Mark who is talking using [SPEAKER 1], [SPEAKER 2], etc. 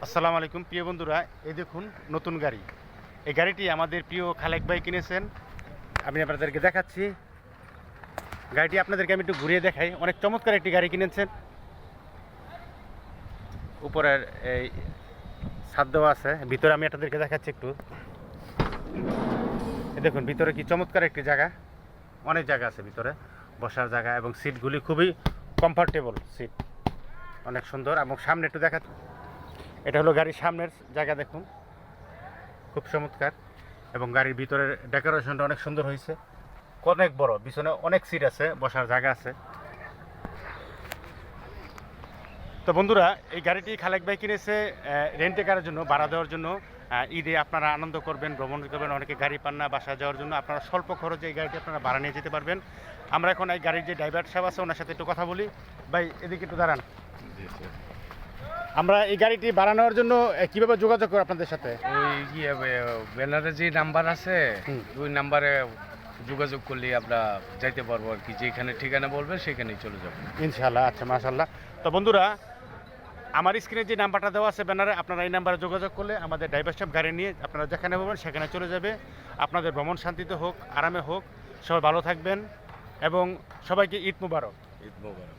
[SPEAKER 1] আসসালামু আলাইকুম প্রিয় বন্ধুরা, এই দেখুন নতুন গাড়ি। এই গাড়িটি আমাদের প্রিয় খালেক ভাই কিনেছেন। আমি আপনাদেরকে দেখাচ্ছি গাড়িটি, আপনাদেরকে আমি একটু ঘুরিয়ে দেখাই। অনেক চমৎকার একটি গাড়ি কিনেছেন। উপরের এই ছাদ দেওয়া আছে, ভিতরে আমি আপনাদেরকে দেখাচ্ছি একটু। এই দেখুন ভিতরে কি চমৎকার একটি জায়গা, অনেক জায়গা আছে ভিতরে বসার জায়গা, এবং সিটগুলি খুবই কমফোর্টেবল সিট, অনেক সুন্দর। এবং সামনে একটু দেখা, এটা হলো গাড়ির সামনের জায়গা, দেখুন খুব চমৎকার। এবং গাড়ির ভিতরের ডেকোরেশনটা অনেক সুন্দর হয়েছে, অনেক বড়, পিছনে অনেক সিট আছে, বসার জায়গা আছে। তো বন্ধুরা, এই গাড়িটি খালেক ভাই কিনেছে রেন্টে করার জন্য, ভাড়া দেওয়ার জন্য। ঈদে আপনারা আনন্দ করবেন, ভ্রমণ করবেন, অনেকে গাড়ি পান না বাসা যাওয়ার জন্য, আপনারা স্বল্প খরচে এই গাড়িটি আপনারা ভাড়া নিয়ে যেতে পারবেন। আমরা এখন এই গাড়ির যে ড্রাইভার সাহেব আছে ওনার সাথে একটু কথা বলি। ভাই এদিকে একটু দাঁড়ান। আমরা এই গাড়িটি ভাড়া নেওয়ার জন্য কীভাবে যোগাযোগ করব আপনাদের সাথে?
[SPEAKER 2] ওই ব্যানারে যে নাম্বার আছে ওই নাম্বারে যোগাযোগ করলে আমরা যাইতে পারবো আর কি, যেখানে ঠিকানা বলবে সেখানেই চলে যাবো
[SPEAKER 1] ইনশাআল্লাহ। আচ্ছা, মাশাআল্লাহ। তো বন্ধুরা, আমার স্ক্রিনে যে নাম্বারটা দেওয়া আছে ব্যানারে, আপনারা এই নাম্বারে যোগাযোগ করলে আমাদের ড্রাইভার সাহেব গাড়ি নিয়ে আপনারা যেখানে বলবেন সেখানে চলে যাবে। আপনাদের ভ্রমণ শান্তিতে হোক, আরামে হোক, সবাই ভালো থাকবেন এবং সবাইকে ঈদ মুবারক।
[SPEAKER 2] ঈদ মোবারক।